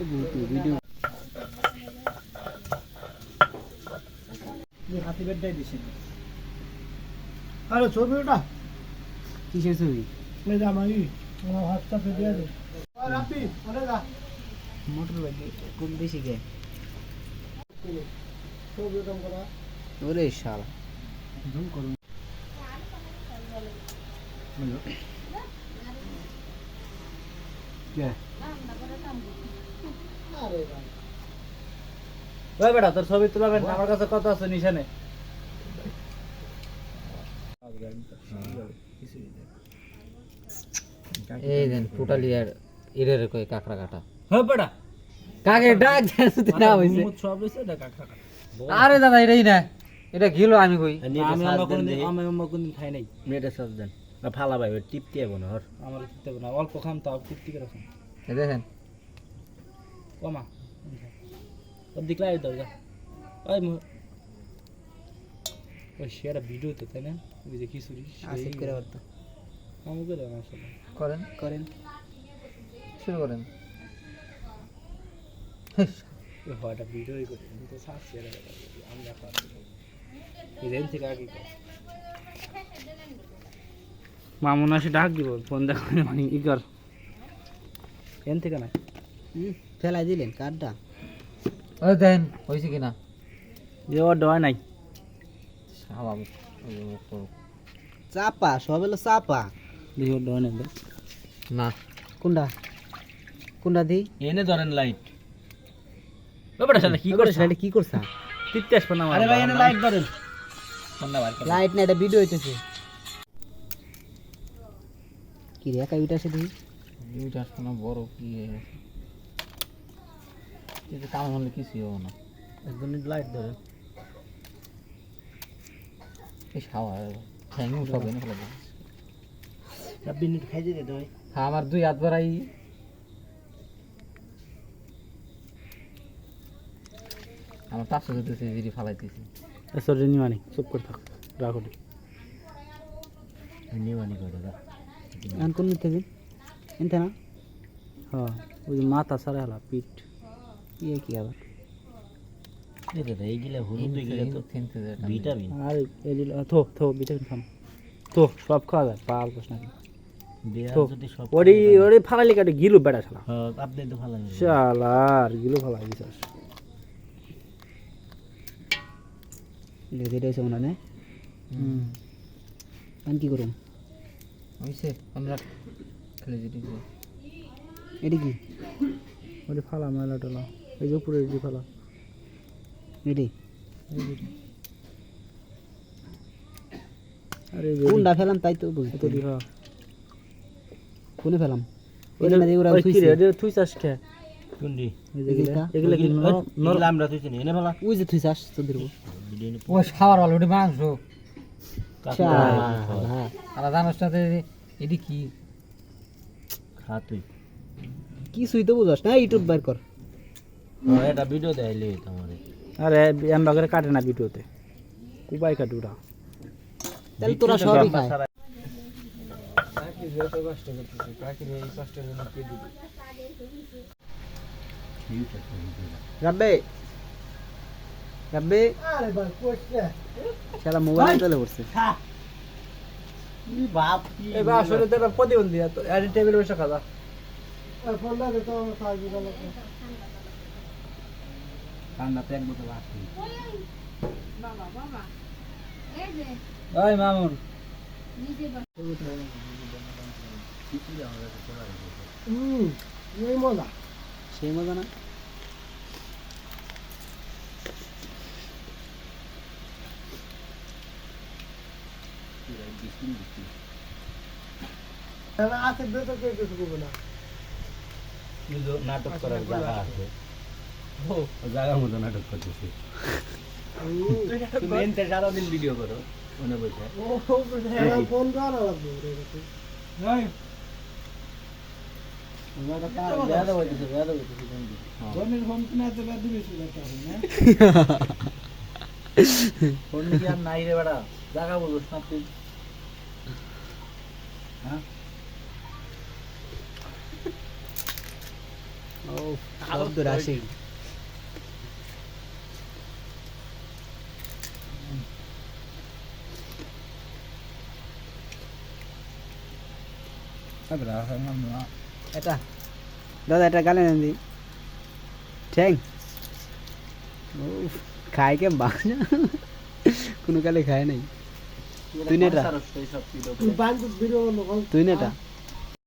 Video হাতি বেডটাই দিছি আরে ছবি ওটা কিসের ছবি এই যে আমার হোয়াটসঅ্যাপে দিয়ে দে আর আপনি আরে যা মোটর বাইক কোন বেশি গে ছবি ওটা করা ওরে শালা জুম করুন কে আরে ভাই ওই বেটা তোর ছবি তুলাবেন আমার কাছে কত আছে নিশানে এই দেন টোটালি আর এরের কই কাকড়া কাটা হ্যাঁ বেটা কাকে ডাক জানতে না হইছে সব রইছে এটা কাকা আরে দাদা এটাই না এটা গিলো আমি কই আমি অন্য কোনদিন খাই নাই নেটে সার্চ দেন না ফালা ভাই টিপতে হবে না হর আমার খেতে না অল্প খাম তাও তৃপ্তি করে খাম এই দেখেন কমা ওর দিক লাইট দাও যা ওই ওই শেয়ারা ভিডিও তো তাই না ওই যে খিচুড়ি আসিফ করে বলতো আমি করে না আসলে করেন করেন শুরু করেন ওই হয়টা ভিডিওই করে তো সার্চ শেয়ার আমি দেখা এই দিন থেকে আগে মামুন আসে ডাক দিব ফোন দেখা মানে ই কর এন থেকে না ফেলাই দিলেন কার্ডটা ওই দেন হইছে কিনা যে ওর ডয় নাই স্বাভাবিক চাপা সব হলো চাপা দেখি ওর ডয় নাই না কোনটা কোনটা দি এনে ধরেন লাইট ও বেটা শালা কি করছ কি করছ তিতে আসবে না আরে ভাই এনে লাইট ধরেন ফোনটা বার কর লাইট না এটা ভিডিও হইতেছে কি রে একা উঠে আসে দেখি এইটা শোনা বড় কি এটা কাম হলে কিছুই হবে না একদম লাইট ধরেন এই খাওয়া ঠ্যাং সব এনে ফেলে দেবে। 2 মিনিট খাই দিতে দই হ্যাঁ আমার 2 হাত বাড়াই আমার 500 দিতেছে জিরি ফালাইতেছি সরি নিমানি চুপ করে থাক রাখো নিবানি করে দাও আন কোন নিতে দিন এনতে না হ্যাঁ ওই যে মাথা সারা হলা পিঠ ইয়ে কি আবার এটা এই গিলা হলুদ গিলা তো ভিটামিন আর এলি থো ভিটামিন খাম তো সব খাওয়া যায় পাল প্রশ্ন দেয়া তো যদি সব ওরি ফালালি কাটে গিলু বেড়া শালা হ্যাঁ আপনি তো ভালো শালার গিলু ফালাই দিছস লেগে দিয়েছে মনে হয় আন কি করুন হইছে আমরা খেলে যেতে এটি কি ওরি ফালা ময়লা টলা এই যে উপরে যে ফালা এটি আরে কোনটা ফেলাম তাই তো বুঝতে তো দিহা কোনে ফেলাম এটা না দেউরা কি রে এটা তুই চাস কে কোনডি এগুলা কি এগুলা আমরা তুই চিনি এনে ভালো ওই যে তুই চাস তো দিরবো ও খাওয়ার হলো ওটা মাংস হ্যাঁ আর জানোস না এটি কি খা তুই কিছুই তো বুঝাস না ইউটিউব বাইর কর হ্যাঁ এটা ভিডিও দেখাইলে তোমারে আরে এমবাগরে কাটে না ভিডিওতে কুবাই কাটে ওটা তাহলে তোরা সবই খায় রাব্বে রাব্বে আরে ভাই কোশ্চে শালা মোবাইল চলে পড়ছে বাপ এই বা আসলে তো প্রতিবন্ধী তো আরে টেবিলে বসে খাওয়া ফোন লাগে তো সাহায্য করো ঠান্ডা তো এক বোতল আছে ওই মামুন এই মজা সেই মজা না আছে বেতো কে কিছু করবে না নাটক করার জায়গা আছে ও জায়গা মতো নাটক করতেছে তুমি এনতে সারাদিন ভিডিও করো মনে বসে ও ফোন করা লাগবে নাই ফোনের ফোন কিনা তো বাদ দিয়েছি ফোন কি আর নাই রে বেটা জায়গা বলছ না তুই হ্যাঁ ও আগত রাশি এটা দাদা এটা গালে নেন দি ঠ্যাং খায় কে বাংলা কোনো কালে খায় নাই তুই নেটা তুই নেটা